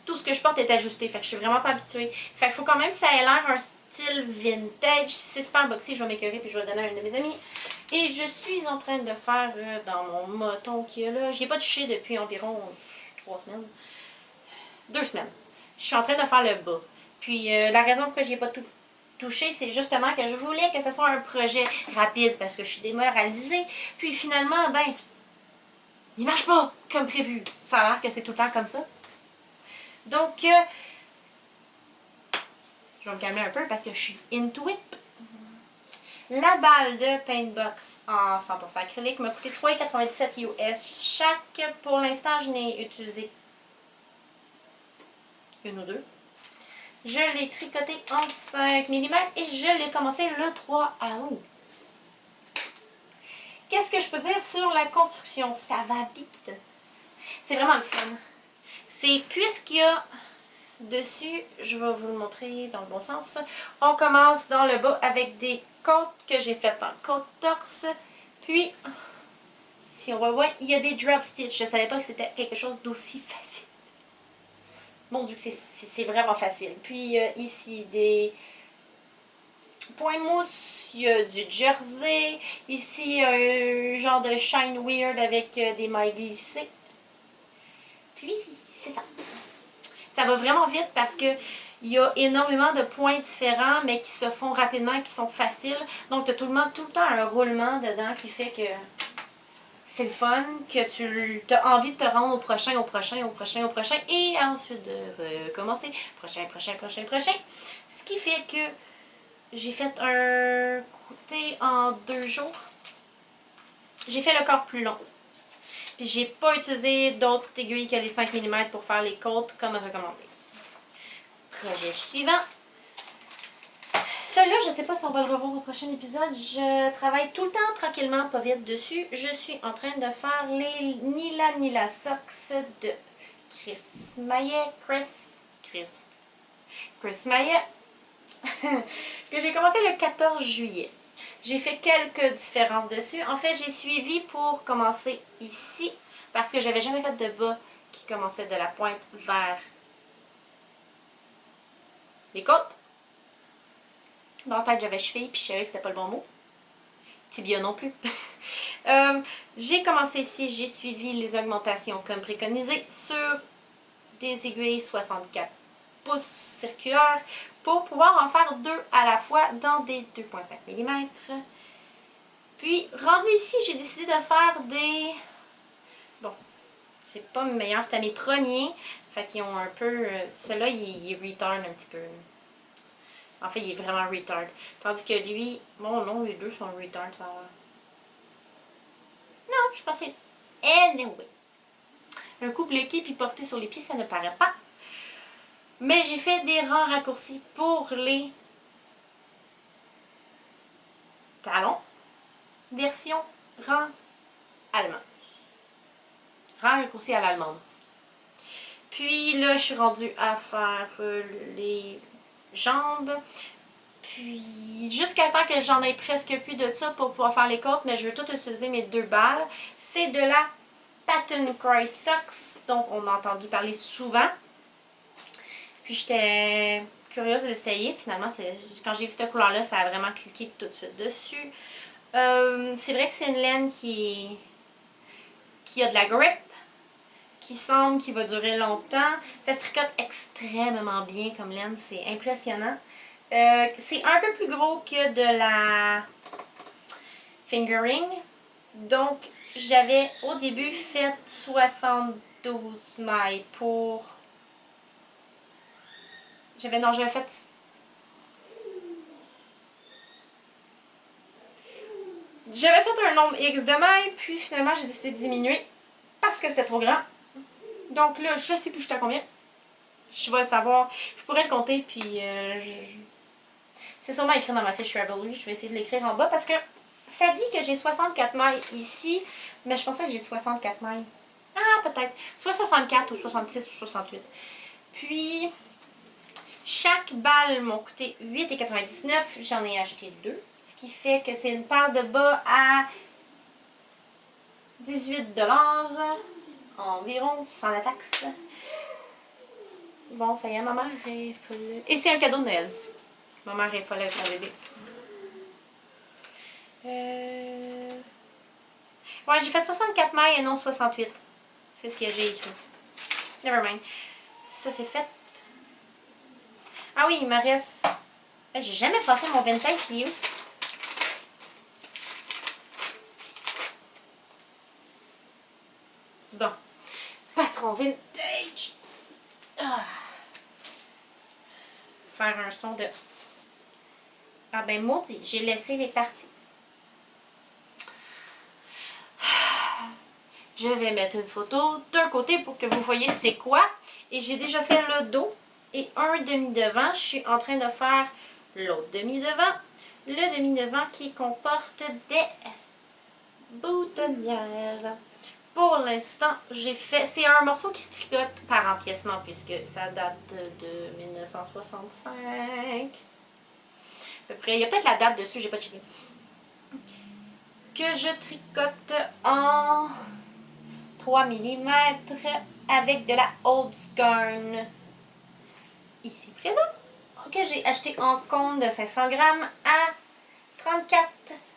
Tout ce que je porte est ajusté, fait que je suis vraiment pas habituée. Fait qu'il faut quand même que ça ait l'air un style vintage. Si c'est super boxy, je vais m'écœurer puis je vais le donner à une de mes amies. Et je suis en train de faire dans mon moton qui est là. J'y ai pas touché depuis environ 3 semaines. 2 semaines. Je suis en train de faire le bas. Puis la raison pour laquelle je n'y ai pas tout touché, c'est justement que je voulais que ce soit un projet rapide parce que je suis démoralisée. Puis finalement, ben, il marche pas comme prévu. Ça a l'air que c'est tout le temps comme ça. Donc, je vais me calmer un peu parce que je suis into it. La balle de Paintbox en 100% acrylique m'a coûté 3,97 US chaque. Pour l'instant, je n'ai utilisé une ou deux. Je l'ai tricoté en 5 mm et je l'ai commencé le 3 août. Qu'est-ce que je peux dire sur la construction? Ça va vite. C'est vraiment le fun. C'est puisqu'il y a dessus, je vais vous le montrer dans le bon sens. On commence dans le bas avec des côtes que j'ai faites en côte torse. Puis, si on va voir, il y a des drop stitch. Je ne savais pas que c'était quelque chose d'aussi facile. Mon Dieu, c'est vraiment facile. Puis ici, des points mousse, il y a du jersey. Ici, un genre de shine weird avec des mailles glissées. Puis, c'est ça. Ça va vraiment vite parce que il y a énormément de points différents, mais qui se font rapidement, qui sont faciles. Donc, tu as tout le temps un roulement dedans qui fait que c'est le fun, que tu as envie de te rendre au prochain, et ensuite de recommencer. Prochain. Ce qui fait que j'ai fait un côté en 2 jours. J'ai fait le corps plus long. Puis j'ai pas utilisé d'autres aiguilles que les 5 mm pour faire les côtes comme recommandé. Projet suivant. Celui-là, je ne sais pas si on va le revoir au prochain épisode. Je travaille tout le temps tranquillement, pas vite dessus. Je suis en train de faire les Nila Socks de Chris Maillet. Chris Maillet. Que j'ai commencé le 14 juillet. J'ai fait quelques différences dessus. En fait, j'ai suivi pour commencer ici parce que j'avais jamais fait de bas qui commençait de la pointe vers les côtes. Dans la tête, j'avais cheville, puis je savais que c'était pas le bon mot. Tibia non plus. J'ai commencé ici, j'ai suivi les augmentations comme préconisé sur des aiguilles 64 pouces circulaires pour pouvoir en faire 2 à la fois dans des 2,5 mm. Puis, rendu ici, j'ai décidé de faire des... Bon, c'est pas mes meilleurs, c'était mes premiers. Fait qu'ils ont un peu... Celui-là, il est retard un petit peu. En fait, il est vraiment retard. Tandis que lui, bon non, les deux sont retard, ça va. Non, je pense que c'est... Anyway. Un coup bloqué puis porté sur les pieds, ça ne paraît pas. Mais j'ai fait des rangs raccourcis pour les talons. Version rang allemand. Rang raccourci à l'allemande. Puis là, je suis rendue à faire les jambes. Puis jusqu'à temps que j'en ai presque plus de ça pour pouvoir faire les côtes, mais je veux tout utiliser mes 2 balles. C'est de la Pattern Cry Socks, donc on a entendu parler souvent. Puis j'étais curieuse de l'essayer. Finalement, quand j'ai vu cette couleur-là, ça a vraiment cliqué tout de suite dessus. C'est vrai que c'est une laine qui a de la grip, qui semble qu'il va durer longtemps. Ça se tricote extrêmement bien comme laine, c'est impressionnant. C'est un peu plus gros que de la fingering. Donc, j'avais au début fait 72 mailles pour... J'avais fait... J'avais fait un nombre X de mailles, puis finalement, j'ai décidé de diminuer parce que c'était trop grand. Donc là, je sais plus jusqu'à combien. Je vais le savoir. Je pourrais le compter, puis c'est sûrement écrit dans ma fiche Ravelry. Je vais essayer de l'écrire en bas parce que ça dit que j'ai 64 mailles ici, mais je pense pas que j'ai 64 mailles. Ah, peut-être. Soit 64 ou 66 ou 68. Puis, chaque balle m'a coûté 8,99. J'en ai acheté 2. Ce qui fait que c'est une paire de bas à 18 $ environ, sans la taxe. Bon, ça y est, ma mère est folle. Et c'est un cadeau de Noël. Ma mère est folle avec mon bébé. Ouais, j'ai fait 64 mailles et non 68. C'est ce que j'ai écrit. Nevermind. Ça, c'est fait. Ah oui, il me reste... J'ai jamais passé mon vintage, il est où? façon vintage. Ah. Faire un son de... Ah ben maudit, j'ai laissé les parties. Je vais mettre une photo d'un côté pour que vous voyez c'est quoi. Et j'ai déjà fait le dos et un demi-devant. Je suis en train de faire l'autre demi-devant. Le demi-devant qui comporte des boutonnières. Pour l'instant, j'ai fait... C'est un morceau qui se tricote par empiècement puisque ça date de 1965. À peu près. Il y a peut-être la date dessus, j'ai pas checké. Que je tricote en 3 mm avec de la Old Garn ici présent que j'ai acheté en compte de 500 grammes à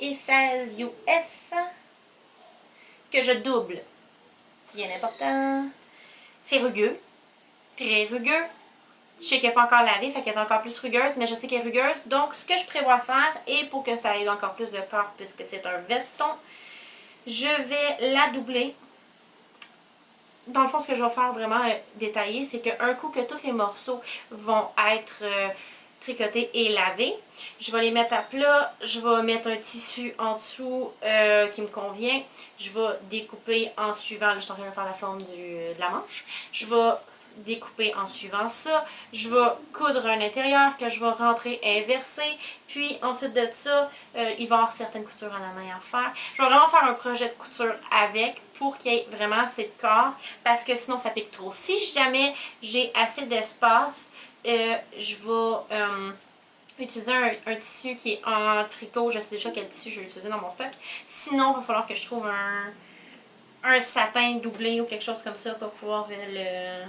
34,16 US que je double. Bien important. C'est rugueux. Très rugueux. Je sais qu'elle n'est pas encore lavée, fait qu'elle est encore plus rugueuse, mais je sais qu'elle est rugueuse. Donc, ce que je prévois faire, et pour que ça ait encore plus de corps, puisque c'est un veston, je vais la doubler. Dans le fond, ce que je vais faire vraiment détaillé, c'est qu'un coup que tous les morceaux vont être tricotés et lavés, je vais les mettre à plat, je vais mettre un tissu en dessous qui me convient, je vais découper en suivant, là je suis en train de faire la forme de la manche, je vais découper en suivant ça, je vais coudre un intérieur que je vais rentrer inversé, puis ensuite de ça, il va y avoir certaines coutures à la main à faire. Je vais vraiment faire un projet de couture avec pour qu'il y ait vraiment assez de corps, parce que sinon ça pique trop. Si jamais j'ai assez d'espace, je vais utiliser un tissu qui est en tricot. Je sais déjà quel tissu je vais utiliser dans mon stock. Sinon, il va falloir que je trouve un satin doublé ou quelque chose comme ça pour pouvoir le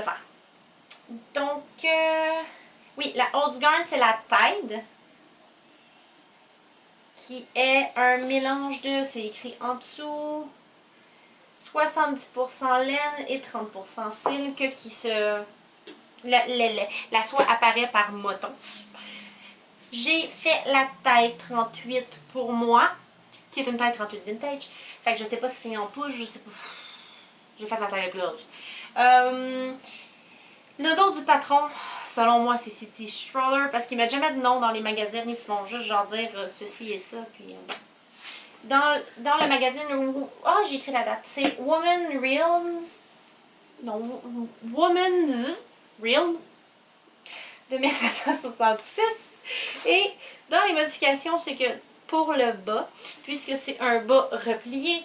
faire. Donc, oui, la Old Garn, c'est la Tide, qui est un mélange de, c'est écrit en dessous, 70% laine et 30% silk qui se... La soie apparaît par moton. J'ai fait la taille 38 pour moi, qui est une taille 38 vintage. Fait que je sais pas si c'est en pouce, je sais pas. J'ai fait la taille la plus haute. Le nom du patron, selon moi, c'est City Stroller parce qu'ils mettent jamais de nom dans les magazines. Ils font juste genre dire ceci et ça. Puis, dans le magazine où... Ah, j'ai écrit la date. C'est Woman Realms. Non, Woman's Realm de 1966. Et dans les modifications, c'est que pour le bas, puisque c'est un bas replié,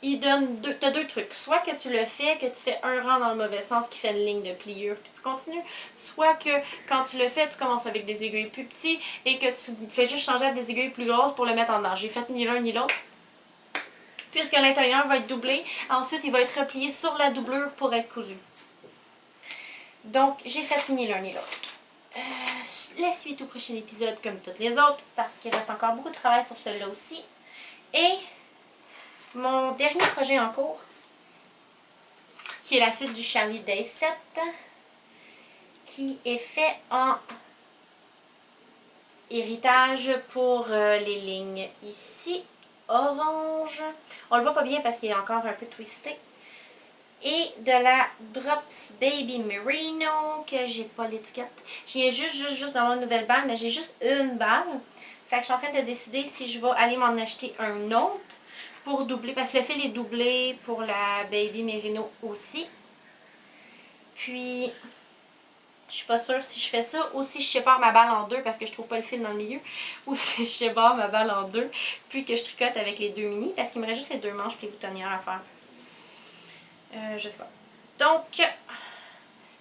il donne t'as deux trucs. Soit que tu le fais, que tu fais un rang dans le mauvais sens qui fait une ligne de pliure, puis tu continues. Soit que quand tu le fais, tu commences avec des aiguilles plus petits et que tu fais juste changer à des aiguilles plus grosses pour le mettre en dedans. J'ai fait ni l'un ni l'autre. Puisque l'intérieur va être doublé, ensuite il va être replié sur la doublure pour être cousu. Donc, j'ai fait ni l'un ni l'autre. La suite au prochain épisode comme toutes les autres parce qu'il reste encore beaucoup de travail sur celui-là aussi. Et mon dernier projet en cours qui est la suite du Charlie Day 7 qui est fait en héritage pour les lignes ici orange. On le voit pas bien parce qu'il est encore un peu twisté. Et de la Drops Baby Merino, que j'ai pas l'étiquette. J'ai juste dans une nouvelle balle, mais j'ai juste une balle. Fait que je suis en train de décider si je vais aller m'en acheter un autre pour doubler, parce que le fil est doublé pour la Baby Merino aussi. Puis, je suis pas sûre si je fais ça ou si je sépare ma balle en deux parce que je trouve pas le fil dans le milieu. Ou si je sépare ma balle en deux, puis que je tricote avec les deux mini, parce qu'il me reste juste les deux manches et les boutonnières à faire. Je sais pas. Donc,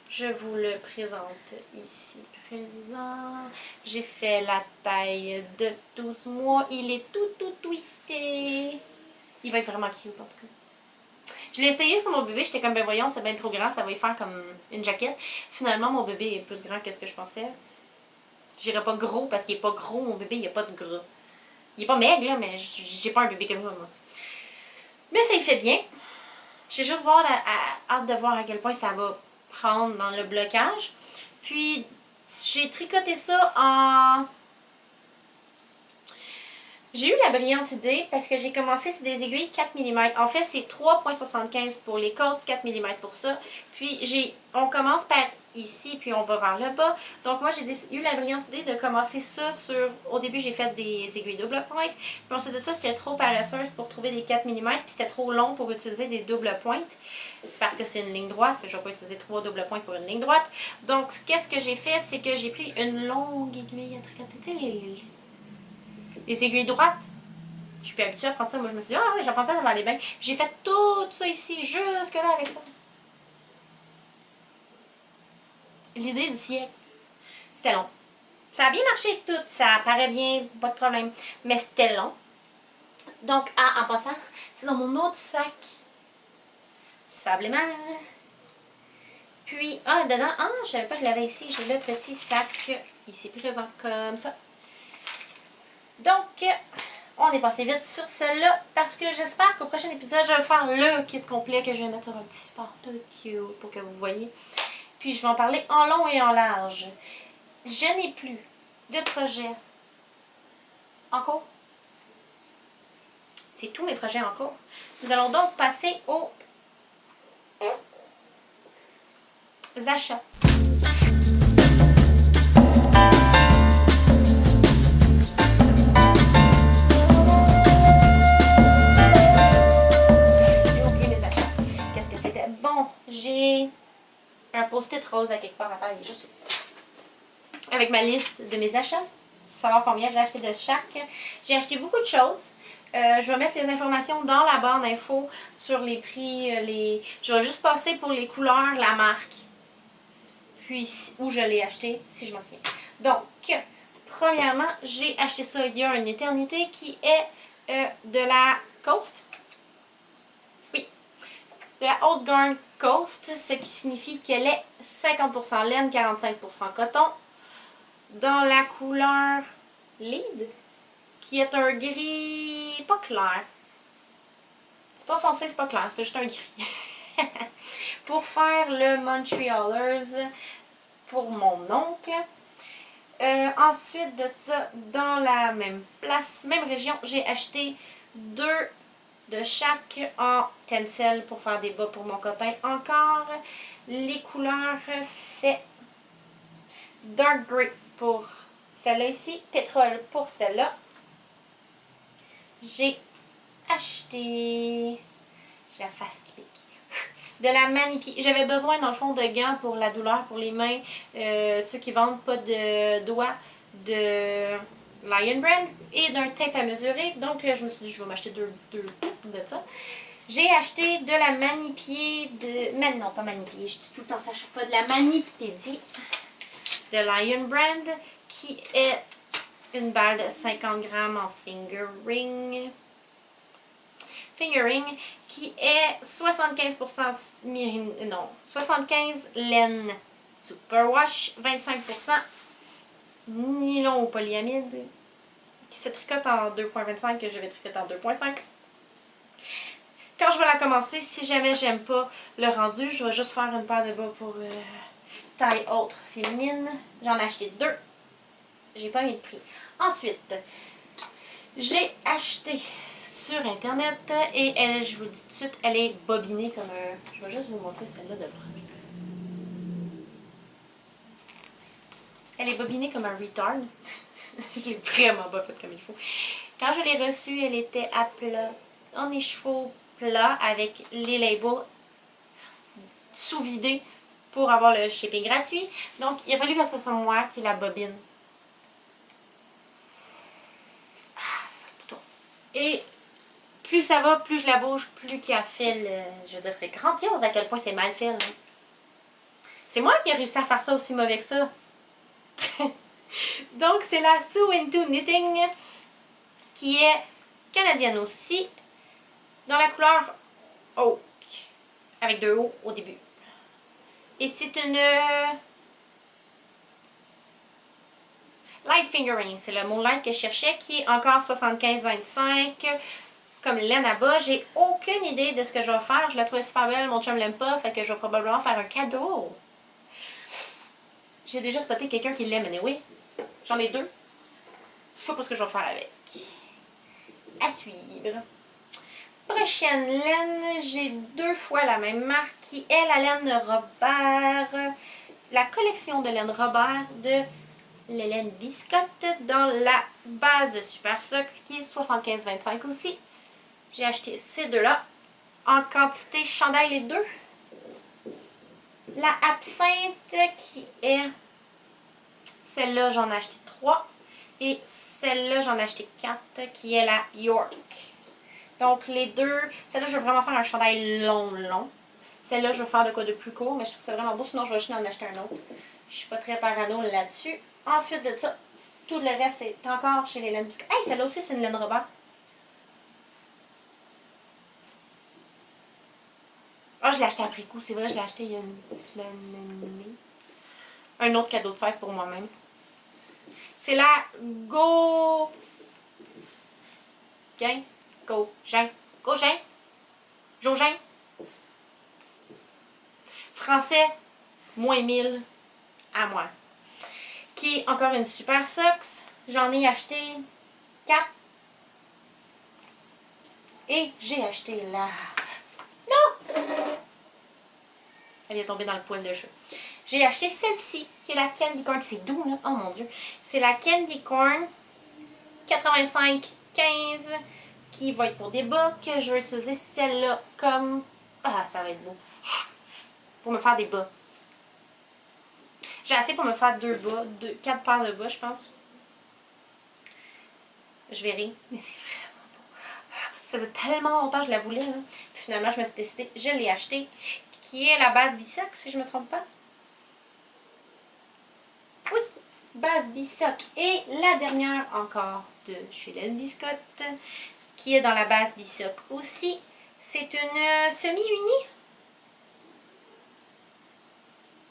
je vous le présente ici présent. J'ai fait la taille de 12 mois. Il est tout twisté. Il va être vraiment cute en tout cas. Je l'ai essayé sur mon bébé. J'étais comme, ben voyons, c'est bien trop grand. Ça va y faire comme une jaquette. Finalement, mon bébé est plus grand que ce que je pensais. Je dirais pas gros parce qu'il est pas gros. Mon bébé, il n'y a pas de gras. Il est pas maigre, là, mais j'ai pas un bébé comme ça, moi. Mais ça y fait bien. J'ai juste hâte de voir à quel point ça va prendre dans le blocage. Puis, j'ai tricoté ça J'ai eu la brillante idée parce que j'ai commencé sur des aiguilles 4 mm. En fait, c'est 3,75 pour les côtes, 4 mm pour ça. Puis on commence par ici, puis on va vers le bas. Donc moi, j'ai eu la brillante idée de commencer ça sur... Au début, j'ai fait des aiguilles double pointe. Puis ensuite de ça, c'était trop paresseuse pour trouver des 4 mm. Puis c'était trop long pour utiliser des doubles pointes. Parce que c'est une ligne droite. Puis je ne vais pas utiliser 3 doubles pointes pour une ligne droite. Donc, qu'est-ce que j'ai fait? C'est que j'ai pris une longue aiguille à tricoter. Tu sais, les aiguilles droites. Je suis plus habituée à prendre ça. Moi, je me suis dit, ah oui, j'apprends ça, ça va aller bien. J'ai fait tout ça ici, jusque là avec ça. L'idée du siècle. C'était long. Ça a bien marché tout, ça paraît bien, pas de problème. Mais c'était long. Donc, en passant, c'est dans mon autre sac. Sable et mer. Puis, dedans, je savais pas que je l'avais ici. J'ai le petit sac ici présent comme ça. Donc, on est passé vite sur cela parce que j'espère qu'au prochain épisode, je vais faire le kit complet que je vais mettre sur un petit support tout cute pour que vous voyez. Puis je vais en parler en long et en large. Je n'ai plus de projet en cours. C'est tous mes projets en cours. Nous allons donc passer aux achats. J'ai un post-it rose à quelque part à terre, il est juste avec ma liste de mes achats, pour savoir combien j'ai acheté de chaque. J'ai acheté beaucoup de choses. Je vais mettre les informations dans la barre d'infos sur les prix. Je vais juste passer pour les couleurs, la marque, puis où je l'ai acheté, si je m'en souviens. Donc, premièrement, j'ai acheté ça il y a une éternité, qui est de la Coast. La Holzgarn Coast, ce qui signifie qu'elle est 50% laine, 45% coton, dans la couleur Lead, qui est un gris pas clair. C'est pas foncé, c'est pas clair, c'est juste un gris. Pour faire le Montrealers pour mon oncle. Ensuite de ça, dans la même place, même région, j'ai acheté 2 de chaque en tencel pour faire des bas pour mon copain. Encore, les couleurs, c'est Dark Grey pour celle-là ici, Pétrole pour celle-là. J'ai acheté... J'ai la face qui pique. De la Manipi. J'avais besoin, dans le fond, de gants pour la douleur, pour les mains. Ceux qui vendent pas de doigts de Lion Brand et d'un tape à mesurer. Donc, je me suis dit, je vais m'acheter deux de ça. J'ai acheté de la Manipier de... Mais non, pas Manipier, je dis tout le temps ça à chaque fois. De la Manipédie de Lion Brand, qui est une balle de 50 grammes en fingering, qui est 75% non, 75 laine superwash, 25% nylon ou polyamide, qui se tricote en 2.25, que je vais tricoter en 2.5. Quand je vais la commencer, si jamais j'aime pas le rendu, je vais juste faire une paire de bas pour taille haute féminine. J'en ai acheté 2. J'ai pas mis de prix. Ensuite, j'ai acheté sur internet et elle, je vous le dis tout de suite, elle est bobinée comme un... Je vais juste vous montrer celle-là de premier. Elle est bobinée comme un retard. Je l'ai vraiment pas faite comme il faut. Quand je l'ai reçue, elle était à plat, en écheveau plat, avec les labels sous-vidés pour avoir le shipping gratuit. Donc, il a fallu que ce soit moi qui la bobine. Ah, c'est ça le bouton. Et plus ça va, plus je la bouge, plus qu'il a fait le... Je veux dire, c'est grandiose à quel point c'est mal fait. Là. C'est moi qui ai réussi à faire ça aussi mauvais que ça. Donc, c'est la Sue Into Knitting, qui est canadienne aussi, dans la couleur Oak, avec 2 O au début. Et c'est une light fingering, c'est le mot light que je cherchais, qui est encore 75-25, comme laine à bas. J'ai aucune idée de ce que je vais faire. Je la trouvais super belle, mon chum l'aime pas, fait que je vais probablement faire un cadeau. J'ai déjà spoté quelqu'un qui l'aime, anyway. J'en ai 2. Je sais pas ce que je vais faire avec. à suivre. Prochaine laine, j'ai 2 fois la même marque qui est la laine Robert. La collection de laine Robert de la laine biscotte dans la base Super Sox qui est 75-25 aussi. J'ai acheté ces deux-là en quantité chandail les deux. La absinthe qui est celle-là, j'en ai acheté 3. Et celle-là, j'en ai acheté 4 qui est la York. Donc les deux, celle-là, je veux vraiment faire un chandail long. Celle-là, je veux faire de quoi de plus court, mais je trouve ça vraiment beau, sinon je vais juste en acheter un autre. Je suis pas très parano là-dessus. Ensuite de ça, tout le reste, c'est encore chez les laines biscuits. Hey, celle-là aussi, c'est une laine Robert. Ah, je l'ai acheté après coup, c'est vrai, je l'ai acheté il y a une semaine et demie. Un autre cadeau de fête pour moi-même. C'est la Go... Gain? Gaugin. Jaugin. Français, moins 1000 à moi. Qui est encore une Super Sox. J'en ai acheté 4. Et j'ai acheté la... Non! Elle est tombée dans le poêle de chat. J'ai acheté celle-ci, qui est la Candy Corn. C'est doux, là. Oh mon Dieu. C'est la Candy Corn 85-15, qui va être pour des bas, que je vais utiliser celle-là comme... Ah, ça va être beau. Pour me faire des bas. J'ai assez pour me faire 2 bas, 4 paires de bas, je pense. Je verrai. Mais c'est vraiment beau. Ça faisait tellement longtemps que je la voulais, là. Puis finalement, je me suis décidée, je l'ai acheté. Qui est la base Bisoc, si je ne me trompe pas. Oui, base Bisoc. Et la dernière encore de chez Laine Biscotte, qui est dans la base Bisoc aussi. C'est une semi-unie.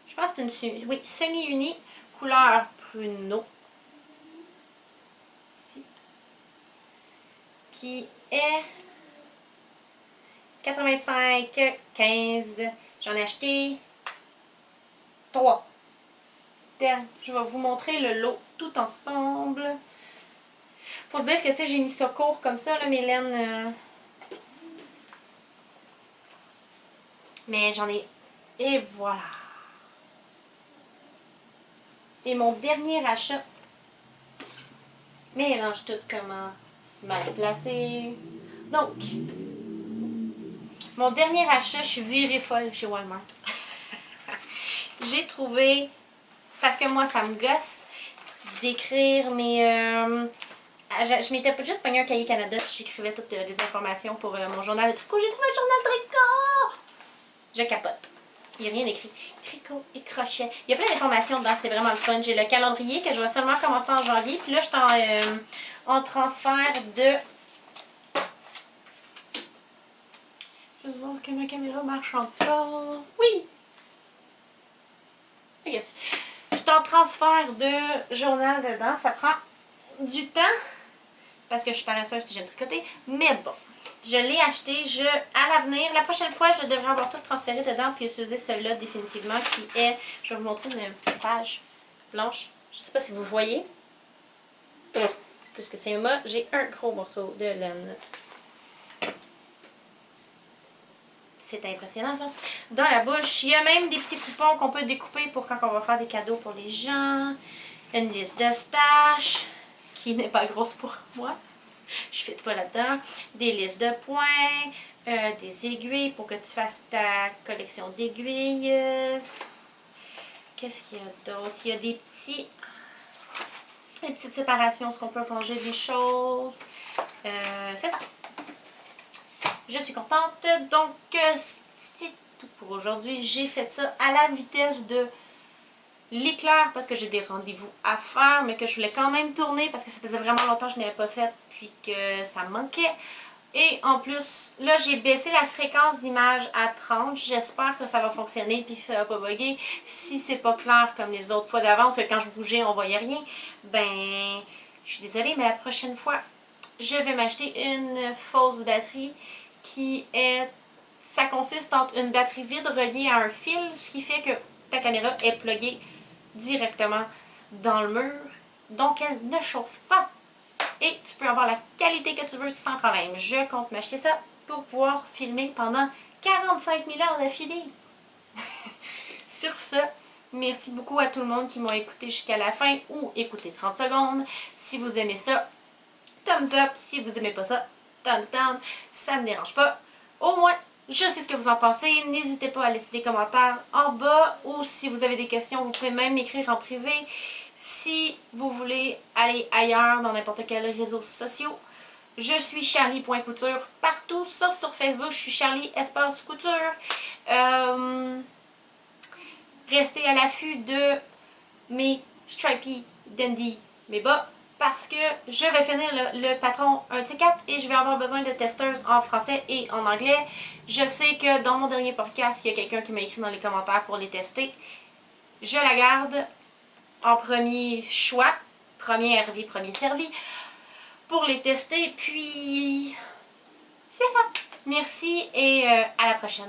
Je pense que c'est une semi-unie, couleur pruneau. Ici. Qui est 85-15. J'en ai acheté 3. Je vais vous montrer le lot tout ensemble. Faut dire que j'ai mis ça court comme ça, là, mes laines. Mais j'en ai... Et voilà. Et mon dernier achat. Mélange tout comment mal placé. Donc, mon dernier achat, je suis virée folle chez Walmart. J'ai trouvé, parce que moi ça me gosse d'écrire mes... je m'étais juste pogné un cahier Canada, puis j'écrivais toutes les informations pour mon journal de tricot. J'ai trouvé un journal de tricot! Je capote. Il n'y a rien écrit. Tricot et crochet. Il y a plein d'informations dedans, c'est vraiment le fun. J'ai le calendrier que je vais seulement commencer en janvier. Puis là, je suis en transfert de... Je vais voir que ma caméra marche encore. Oui! Regarde. Je suis en transfert de journal dedans. Ça prend du temps parce que je suis paresseuse et j'aime tricoter. Mais bon, je l'ai acheté. À l'avenir, la prochaine fois, je devrais avoir tout transféré dedans puis utiliser celui-là définitivement qui est... Je vais vous montrer une page blanche. Je ne sais pas si vous voyez. Puisque c'est moi, j'ai un gros morceau de laine. C'est impressionnant ça. Dans la bouche, il y a même des petits coupons qu'on peut découper pour quand on va faire des cadeaux pour les gens. Une liste de stash qui n'est pas grosse pour moi. Je ne fais pas là-dedans. Des listes de points, des aiguilles pour que tu fasses ta collection d'aiguilles. Qu'est-ce qu'il y a d'autre? Il y a des petites séparations, ce qu'on peut ranger des choses. C'est ça. Je suis contente. Donc, c'est tout pour aujourd'hui. J'ai fait ça à la vitesse de l'éclair parce que j'ai des rendez-vous à faire, mais que je voulais quand même tourner parce que ça faisait vraiment longtemps que je n'avais pas fait puis que ça me manquait. Et en plus, là, j'ai baissé la fréquence d'image à 30. J'espère que ça va fonctionner puis que ça va pas bugger. Si c'est pas clair comme les autres fois d'avance, que quand je bougeais, on voyait rien, ben, je suis désolée, mais la prochaine fois, je vais m'acheter une fausse batterie qui est... Ça consiste entre une batterie vide reliée à un fil, ce qui fait que ta caméra est pluguée directement dans le mur, donc elle ne chauffe pas. et tu peux avoir la qualité que tu veux sans problème. Je compte m'acheter ça pour pouvoir filmer pendant 45 000 heures d'affilée. Sur ce, merci beaucoup à tout le monde qui m'ont écouté jusqu'à la fin ou écouté 30 secondes. Si vous aimez ça, thumbs up. Si vous aimez pas ça, thumbs down. Ça me dérange pas. Au moins, je sais ce que vous en pensez. N'hésitez pas à laisser des commentaires en bas ou si vous avez des questions, vous pouvez même m'écrire en privé. Si vous voulez aller ailleurs dans n'importe quel réseau social, je suis Charlie.couture partout, sauf sur Facebook. Je suis Charlie espace couture. Restez à l'affût de mes stripy dandy mes bas parce que je vais finir le patron 1 de 4 et je vais avoir besoin de testeuses en français et en anglais. Je sais que dans mon dernier podcast, il y a quelqu'un qui m'a écrit dans les commentaires pour les tester. Je la garde en premier choix, premier servi, premier servi, pour les tester. Puis, c'est ça. Merci et à la prochaine.